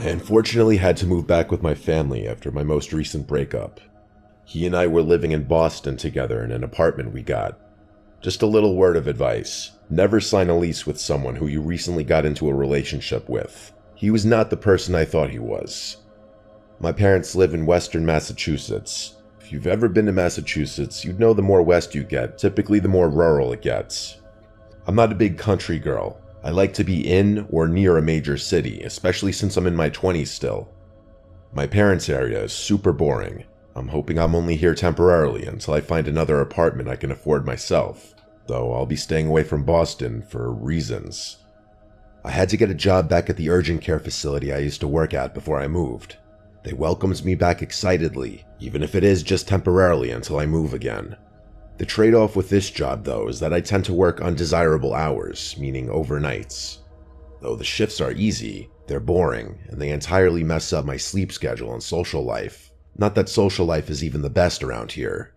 I unfortunately had to move back with my family after my most recent breakup. He and I were living in Boston together in an apartment we got. Just a little word of advice: never sign a lease with someone who you recently got into a relationship with. He was not the person I thought he was. My parents live in western Massachusetts. If you've ever been to Massachusetts, you'd know the more west you get, typically the more rural it gets. I'm not a big country girl. I like to be in or near a major city, especially since I'm in my 20s still. My parents' area is super boring. I'm hoping I'm only here temporarily until I find another apartment I can afford myself, though I'll be staying away from Boston for reasons. I had to get a job back at the urgent care facility I used to work at before I moved. They welcomed me back excitedly, even if it is just temporarily until I move again. The trade-off with this job, though, is that I tend to work undesirable hours, meaning overnights. Though the shifts are easy, they're boring, and they entirely mess up my sleep schedule and social life. Not that social life is even the best around here.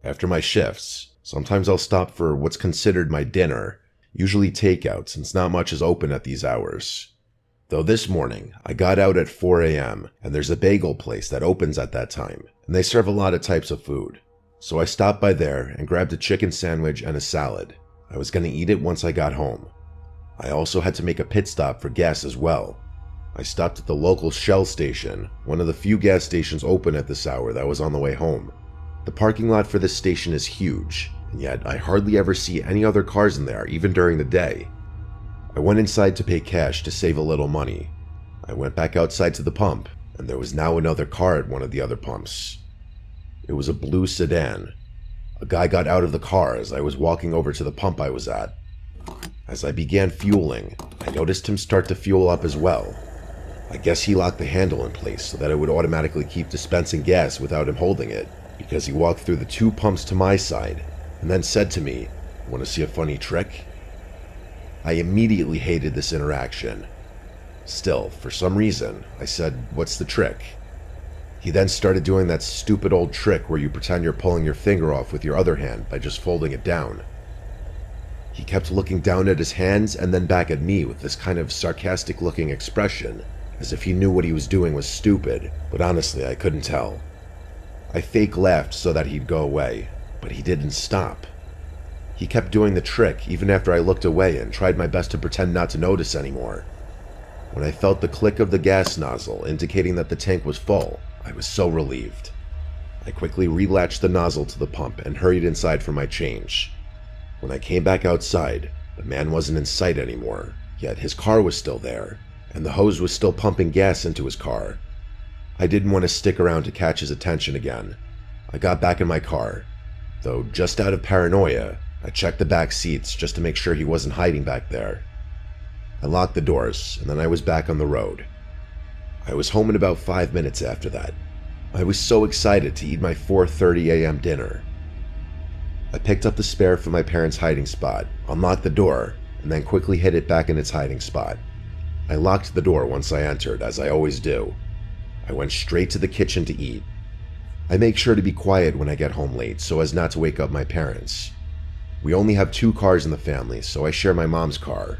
After my shifts, sometimes I'll stop for what's considered my dinner, usually takeout since not much is open at these hours. Though this morning, I got out at 4 a.m., and there's a bagel place that opens at that time, and they serve a lot of types of food. So I stopped by there and grabbed a chicken sandwich and a salad. I was going to eat it once I got home. I also had to make a pit stop for gas as well. I stopped at the local Shell station, one of the few gas stations open at this hour that was on the way home. The parking lot for this station is huge, and yet I hardly ever see any other cars in there, even during the day. I went inside to pay cash to save a little money. I went back outside to the pump, and there was now another car at one of the other pumps. It was a blue sedan. A guy got out of the car as I was walking over to the pump I was at. As I began fueling, I noticed him start to fuel up as well. I guess he locked the handle in place so that it would automatically keep dispensing gas without him holding it, because he walked through the two pumps to my side and then said to me, "Want to see a funny trick?" I immediately hated this interaction. Still, for some reason, I said, "What's the trick?" He then started doing that stupid old trick where you pretend you're pulling your finger off with your other hand by just folding it down. He kept looking down at his hands and then back at me with this kind of sarcastic looking expression, as if he knew what he was doing was stupid, but honestly I couldn't tell. I fake laughed so that he'd go away, but he didn't stop. He kept doing the trick even after I looked away and tried my best to pretend not to notice anymore. When I felt the click of the gas nozzle indicating that the tank was full, I was so relieved. I quickly relatched the nozzle to the pump and hurried inside for my change. When I came back outside, the man wasn't in sight anymore, yet his car was still there, and the hose was still pumping gas into his car. I didn't want to stick around to catch his attention again. I got back in my car, though just out of paranoia, I checked the back seats just to make sure he wasn't hiding back there. I locked the doors, and then I was back on the road. I was home in about 5 minutes after that. I was so excited to eat my 4:30 a.m. dinner. I picked up the spare from my parents' hiding spot, unlocked the door, and then quickly hid it back in its hiding spot. I locked the door once I entered, as I always do. I went straight to the kitchen to eat. I make sure to be quiet when I get home late so as not to wake up my parents. We only have 2 cars in the family, so I share my mom's car.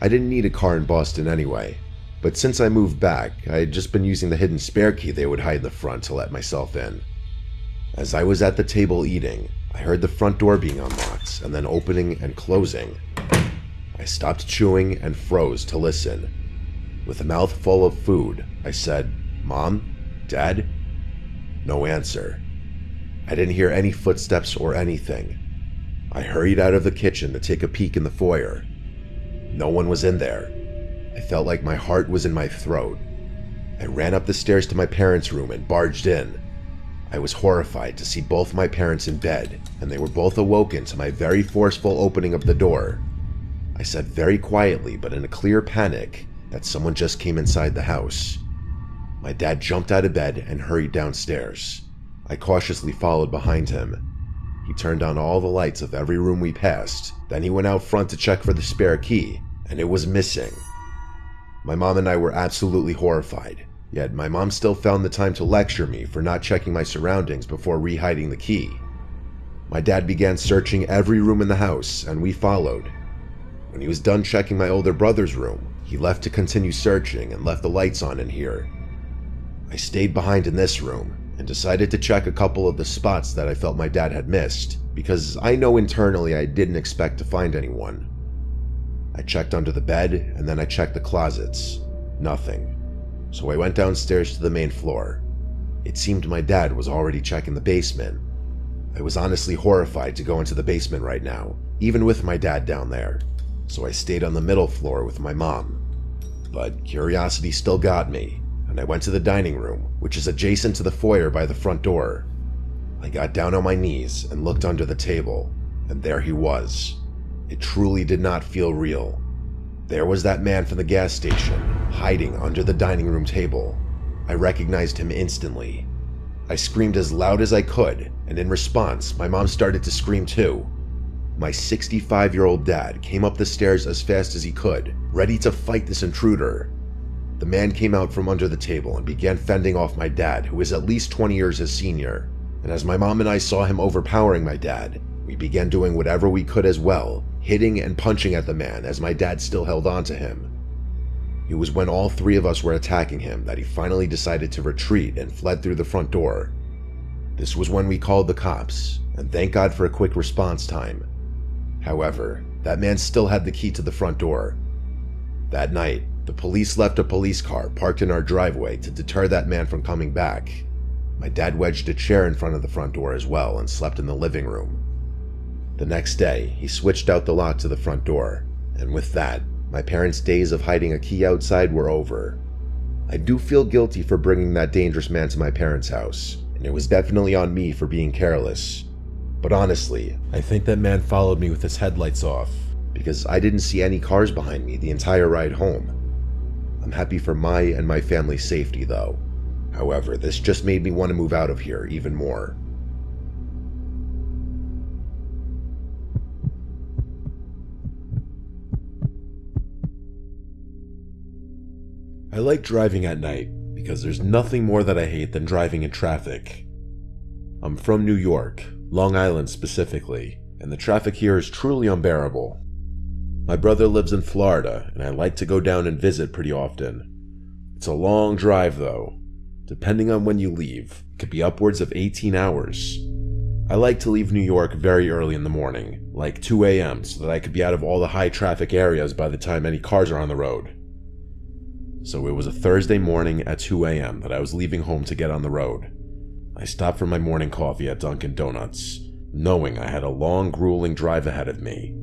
I didn't need a car in Boston anyway, but since I moved back, I had just been using the hidden spare key they would hide in the front to let myself in. As I was at the table eating, I heard the front door being unlocked and then opening and closing. I stopped chewing and froze to listen. With a mouth full of food, I said, "Mom? Dad?" No answer. I didn't hear any footsteps or anything. I hurried out of the kitchen to take a peek in the foyer. No one was in there. I felt like my heart was in my throat. I ran up the stairs to my parents' room and barged in. I was horrified to see both my parents in bed, and they were both awoken to my very forceful opening of the door. I said very quietly but in a clear panic that someone just came inside the house. My dad jumped out of bed and hurried downstairs. I cautiously followed behind him. He turned on all the lights of every room we passed, then he went out front to check for the spare key, and it was missing. My mom and I were absolutely horrified, yet my mom still found the time to lecture me for not checking my surroundings before re-hiding the key. My dad began searching every room in the house, and we followed. When he was done checking my older brother's room, he He left to continue searching and left the lights on in here. I stayed behind in this room and decided to check a couple of the spots that I felt my dad had missed, because I know internally I didn't expect to find anyone. I checked under the bed and then I checked the closets. Nothing. So I went downstairs to the main floor. It seemed my dad was already checking the basement. I was honestly horrified to go into the basement right now, even with my dad down there, so I stayed on the middle floor with my mom. But curiosity still got me, and I went to the dining room, which is adjacent to the foyer by the front door. I got down on my knees and looked under the table, and there he was. It truly did not feel real. There was that man from the gas station, hiding under the dining room table. I recognized him instantly. I screamed as loud as I could, and in response, my mom started to scream too. My 65-year-old dad came up the stairs as fast as he could, ready to fight this intruder. The man came out from under the table and began fending off my dad, who is at least 20 years his senior. And as my mom and I saw him overpowering my dad, we began doing whatever we could as well, hitting and punching at the man as my dad still held on to him. It was when all three of us were attacking him that he finally decided to retreat and fled through the front door. This was when we called the cops, and thank God for a quick response time. However, that man still had the key to the front door. That night, the police left a police car parked in our driveway to deter that man from coming back. My dad wedged a chair in front of the front door as well and slept in the living room. The next day, he switched out the lock to the front door, and with that, my parents' days of hiding a key outside were over. I do feel guilty for bringing that dangerous man to my parents' house, and it was definitely on me for being careless. But honestly, I think that man followed me with his headlights off, because I didn't see any cars behind me the entire ride home. I'm happy for my and my family's safety though. However, this just made me want to move out of here even more. I like driving at night because there's nothing more that I hate than driving in traffic. I'm from New York, Long Island specifically, and the traffic here is truly unbearable. My brother lives in Florida, and I like to go down and visit pretty often. It's a long drive though. Depending on when you leave, it could be upwards of 18 hours. I like to leave New York very early in the morning, like 2 a.m., so that I could be out of all the high traffic areas by the time any cars are on the road. So it was a Thursday morning at 2 a.m. that I was leaving home to get on the road. I stopped for my morning coffee at Dunkin' Donuts, knowing I had a long, grueling drive ahead of me.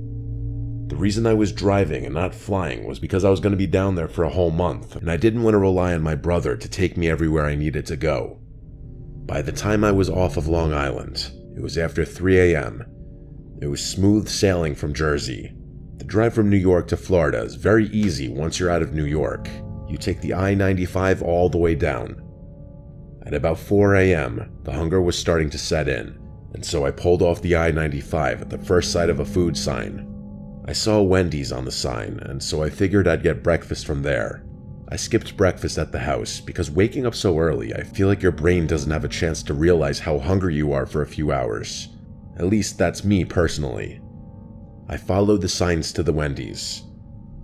The reason I was driving and not flying was because I was going to be down there for a whole month, and I didn't want to rely on my brother to take me everywhere I needed to go. By the time I was off of Long Island, it was after 3 a.m. It was smooth sailing from Jersey. The drive from New York to Florida is very easy once you're out of New York. You take the I-95 all the way down. At about 4 a.m., the hunger was starting to set in, and so I pulled off the I-95 at the first sight of a food sign. I saw Wendy's on the sign, and so I figured I'd get breakfast from there. I skipped breakfast at the house because waking up so early, I feel like your brain doesn't have a chance to realize how hungry you are for a few hours. At least that's me personally. I followed the signs to the Wendy's.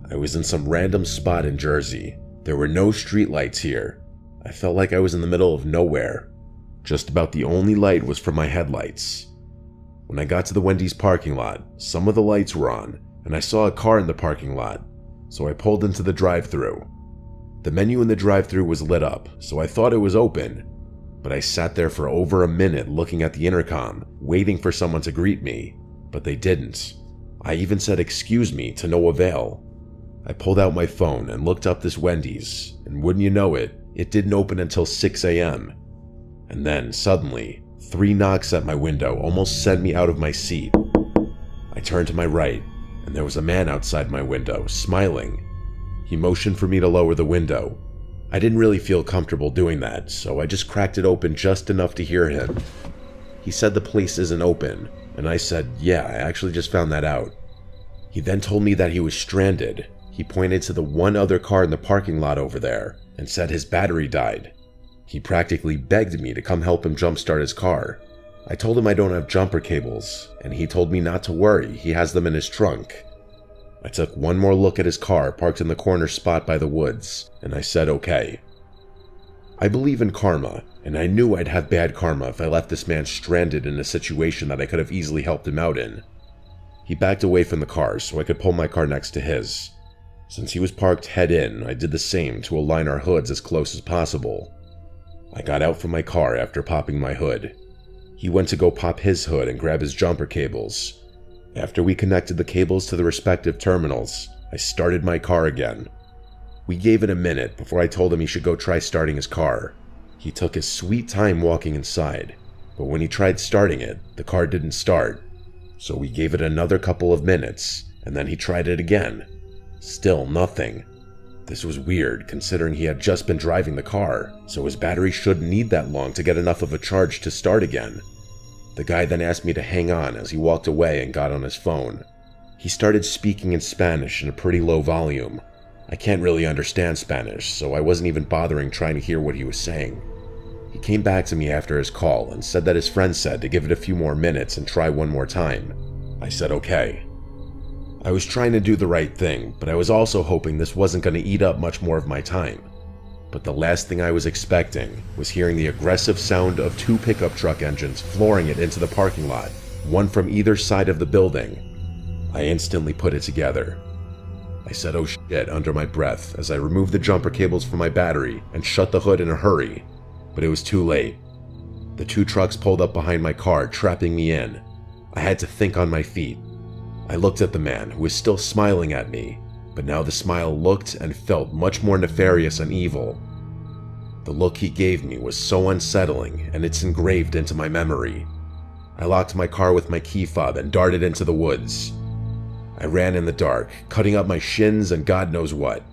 I was in some random spot in Jersey. There were no streetlights here. I felt like I was in the middle of nowhere. Just about the only light was from my headlights. When I got to the Wendy's parking lot, some of the lights were on, and I saw a car in the parking lot, so I pulled into the drive-thru. The menu in the drive-thru was lit up, so I thought it was open, but I sat there for over a minute looking at the intercom, waiting for someone to greet me, but they didn't. I even said "excuse me" to no avail. I pulled out my phone and looked up this Wendy's, and wouldn't you know it, it didn't open until 6 a.m. And then, suddenly, 3 knocks at my window almost sent me out of my seat. I turned to my right, and there was a man outside my window, smiling. He motioned for me to lower the window. I didn't really feel comfortable doing that, so I just cracked it open just enough to hear him. He said the place isn't open, and I said, yeah, I actually just found that out. He then told me that he was stranded. He pointed to the one other car in the parking lot over there, and said his battery died. He practically begged me to come help him jumpstart his car. I told him I don't have jumper cables, and he told me not to worry, he has them in his trunk. I took one more look at his car parked in the corner spot by the woods, and I said okay. I believe in karma, and I knew I'd have bad karma if I left this man stranded in a situation that I could have easily helped him out in. He backed away from the car so I could pull my car next to his. Since he was parked head in, I did the same to align our hoods as close as possible. I got out from my car after popping my hood. He went to go pop his hood and grab his jumper cables. After we connected the cables to the respective terminals, I started my car again. We gave it a minute before I told him he should go try starting his car. He took his sweet time walking inside, but when he tried starting it, the car didn't start. So we gave it another couple of minutes, and then he tried it again. Still nothing. This was weird considering he had just been driving the car, so his battery shouldn't need that long to get enough of a charge to start again. The guy then asked me to hang on as he walked away and got on his phone. He started speaking in Spanish in a pretty low volume. I can't really understand Spanish, so I wasn't even bothering trying to hear what he was saying. He came back to me after his call and said that his friend said to give it a few more minutes and try one more time. I said okay. I was trying to do the right thing, but I was also hoping this wasn't going to eat up much more of my time. But the last thing I was expecting was hearing the aggressive sound of 2 pickup truck engines flooring it into the parking lot, one from either side of the building. I instantly put it together. I said oh shit under my breath as I removed the jumper cables from my battery and shut the hood in a hurry, but it was too late. The 2 trucks pulled up behind my car, trapping me in. I had to think on my feet. I looked at the man, who was still smiling at me, but now the smile looked and felt much more nefarious and evil. The look he gave me was so unsettling, and it's engraved into my memory. I locked my car with my key fob and darted into the woods. I ran in the dark, cutting up my shins and God knows what.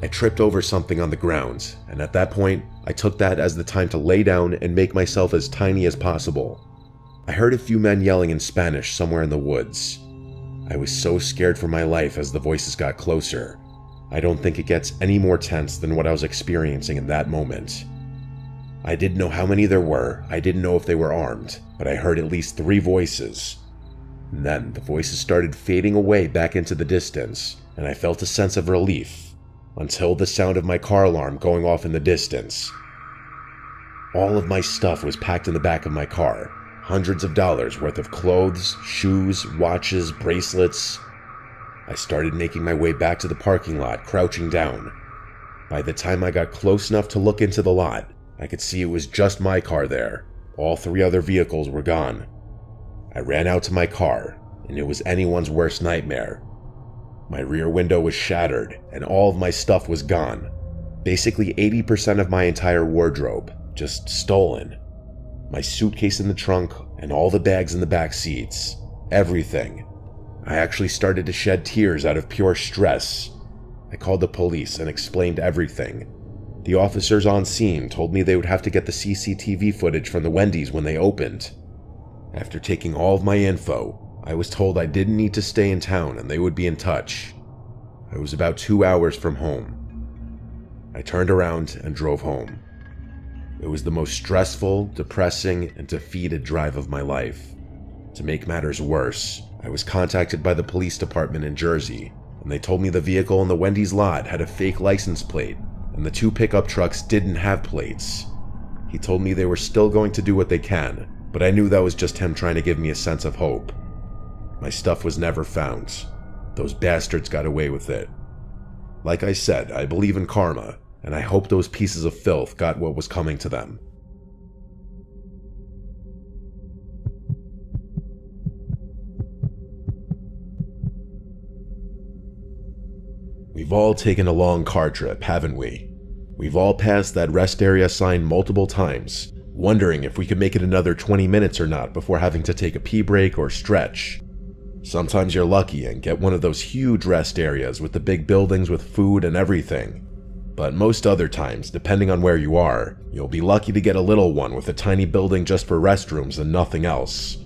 I tripped over something on the ground, and at that point, I took that as the time to lay down and make myself as tiny as possible. I heard a few men yelling in Spanish somewhere in the woods. I was so scared for my life as the voices got closer. I don't think it gets any more tense than what I was experiencing in that moment. I didn't know how many there were, I didn't know if they were armed, but I heard at least 3 voices. And then the voices started fading away back into the distance, and I felt a sense of relief, until the sound of my car alarm going off in the distance. All of my stuff was packed in the back of my car. Hundreds of dollars worth of clothes, shoes, watches, bracelets. I started making my way back to the parking lot, crouching down. By the time I got close enough to look into the lot, I could see it was just my car there. All 3 other vehicles were gone. I ran out to my car, and it was anyone's worst nightmare. My rear window was shattered, and all of my stuff was gone. Basically 80% of my entire wardrobe, just stolen. My suitcase in the trunk, and all the bags in the back seats. Everything. I actually started to shed tears out of pure stress. I called the police and explained everything. The officers on scene told me they would have to get the CCTV footage from the Wendy's when they opened. After taking all of my info, I was told I didn't need to stay in town and they would be in touch. I was about 2 hours from home. I turned around and drove home. It was the most stressful, depressing, and defeated drive of my life. To make matters worse, I was contacted by the police department in Jersey, and they told me the vehicle in the Wendy's lot had a fake license plate, and the 2 pickup trucks didn't have plates. He told me they were still going to do what they can, but I knew that was just him trying to give me a sense of hope. My stuff was never found. Those bastards got away with it. Like I said, I believe in karma, and I hope those pieces of filth got what was coming to them. We've all taken a long car trip, haven't we? We've all passed that rest area sign multiple times, wondering if we could make it another 20 minutes or not before having to take a pee break or stretch. Sometimes you're lucky and get one of those huge rest areas with the big buildings with food and everything. But most other times, depending on where you are, you'll be lucky to get a little one with a tiny building just for restrooms and nothing else.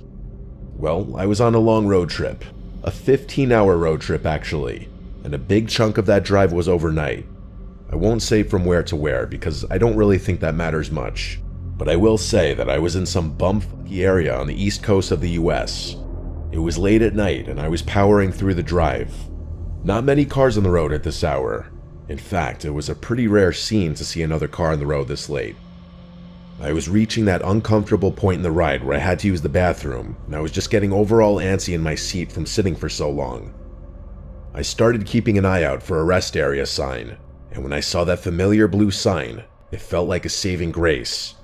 Well, I was on a long road trip. A 15-hour road trip, actually. And a big chunk of that drive was overnight. I won't say from where to where because I don't really think that matters much. But I will say that I was in some bumfucky area on the east coast of the US. It was late at night and I was powering through the drive. Not many cars on the road at this hour. In fact, it was a pretty rare scene to see another car on the road this late. I was reaching that uncomfortable point in the ride where I had to use the bathroom, and I was just getting overall antsy in my seat from sitting for so long. I started keeping an eye out for a rest area sign, and when I saw that familiar blue sign, it felt like a saving grace.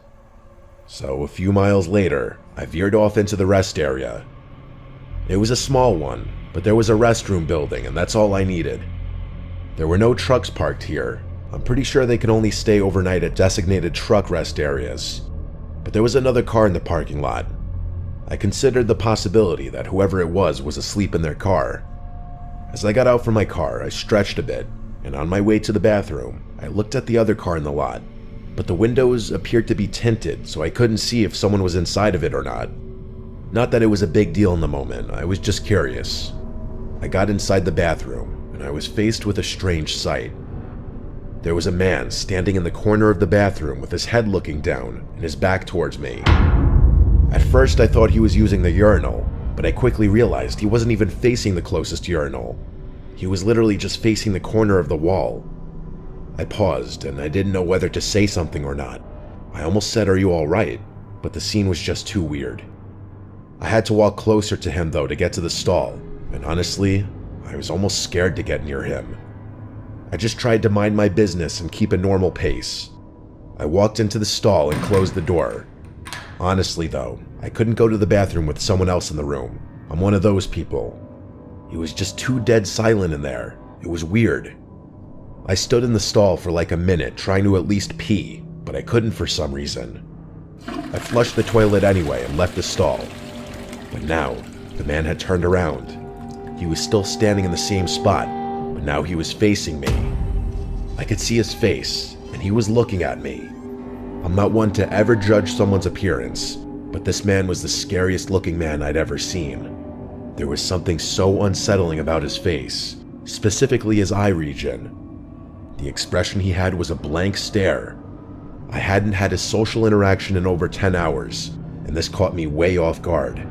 So a few miles later, I veered off into the rest area. It was a small one, but there was a restroom building, and that's all I needed. There were no trucks parked here. I'm pretty sure they could only stay overnight at designated truck rest areas. But there was another car in the parking lot. I considered the possibility that whoever it was asleep in their car. As I got out from my car, I stretched a bit, and on my way to the bathroom, I looked at the other car in the lot. But the windows appeared to be tinted, so I couldn't see if someone was inside of it or not. Not that it was a big deal in the moment, I was just curious. I got inside the bathroom, and I was faced with a strange sight. There was a man standing in the corner of the bathroom with his head looking down and his back towards me. At first I thought he was using the urinal, but I quickly realized he wasn't even facing the closest urinal. He was literally just facing the corner of the wall. I paused, and I didn't know whether to say something or not. I almost said, "Are you alright?" but the scene was just too weird. I had to walk closer to him though to get to the stall, and honestly, I was almost scared to get near him. I just tried to mind my business and keep a normal pace. I walked into the stall and closed the door. Honestly though, I couldn't go to the bathroom with someone else in the room. I'm one of those people. He was just too dead silent in there. It was weird. I stood in the stall for like a minute trying to at least pee, but I couldn't for some reason. I flushed the toilet anyway and left the stall. But now, the man had turned around. He was still standing in the same spot, but now he was facing me. I could see his face, and he was looking at me. I'm not one to ever judge someone's appearance, but this man was the scariest looking man I'd ever seen. There was something so unsettling about his face, specifically his eye region. The expression he had was a blank stare. I hadn't had a social interaction in over 10 hours, and this caught me way off guard.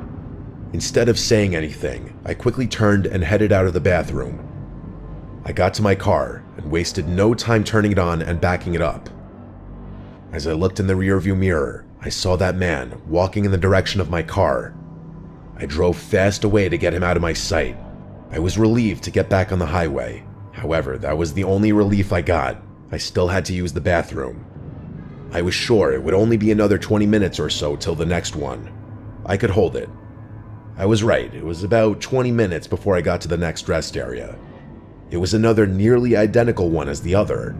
Instead of saying anything, I quickly turned and headed out of the bathroom. I got to my car and wasted no time turning it on and backing it up. As I looked in the rearview mirror, I saw that man walking in the direction of my car. I drove fast away to get him out of my sight. I was relieved to get back on the highway. However, that was the only relief I got. I still had to use the bathroom. I was sure it would only be another 20 minutes or so till the next one. I could hold it. I was right, it was about 20 minutes before I got to the next rest area. It was another nearly identical one as the other.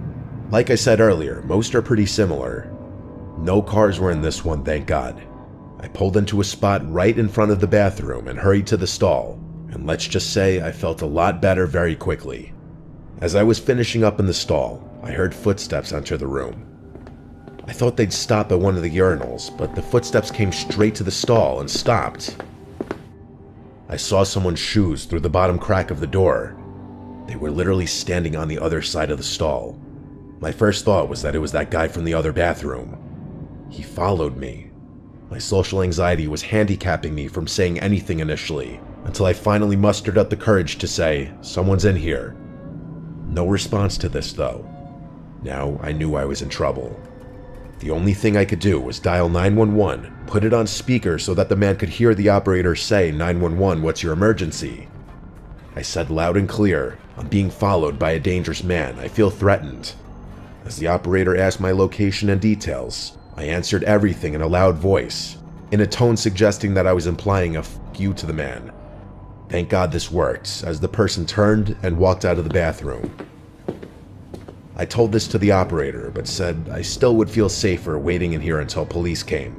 Like I said earlier, most are pretty similar. No cars were in this one, thank God. I pulled into a spot right in front of the bathroom and hurried to the stall, and let's just say I felt a lot better very quickly. As I was finishing up in the stall, I heard footsteps enter the room. I thought they'd stop at one of the urinals, but the footsteps came straight to the stall and stopped. I saw someone's shoes through the bottom crack of the door. They were literally standing on the other side of the stall. My first thought was that it was that guy from the other bathroom. He followed me. My social anxiety was handicapping me from saying anything initially, until I finally mustered up the courage to say, "Someone's in here." No response to this though. Now I knew I was in trouble. The only thing I could do was dial 911, put it on speaker so that the man could hear the operator say, "911, what's your emergency?" I said loud and clear, "I'm being followed by a dangerous man, I feel threatened." As the operator asked my location and details, I answered everything in a loud voice, in a tone suggesting that I was implying a "f*** you" to the man. Thank God this worked, as the person turned and walked out of the bathroom. I told this to the operator, but said I still would feel safer waiting in here until police came,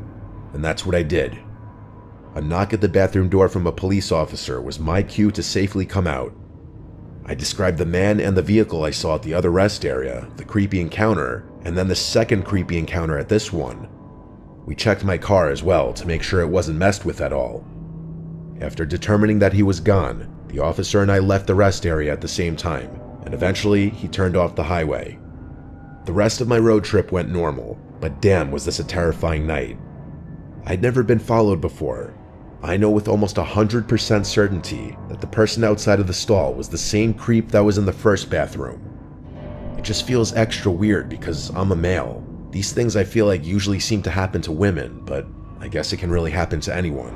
and that's what I did. A knock at the bathroom door from a police officer was my cue to safely come out. I described the man and the vehicle I saw at the other rest area, the creepy encounter, and then the second creepy encounter at this one. We checked my car as well to make sure it wasn't messed with at all. After determining that he was gone, the officer and I left the rest area at the same time, and eventually he turned off the highway. The rest of my road trip went normal, but damn was this a terrifying night. I'd never been followed before. I know with almost 100% certainty that the person outside of the stall was the same creep that was in the first bathroom. It just feels extra weird because I'm a male. These things I feel like usually seem to happen to women, but I guess it can really happen to anyone.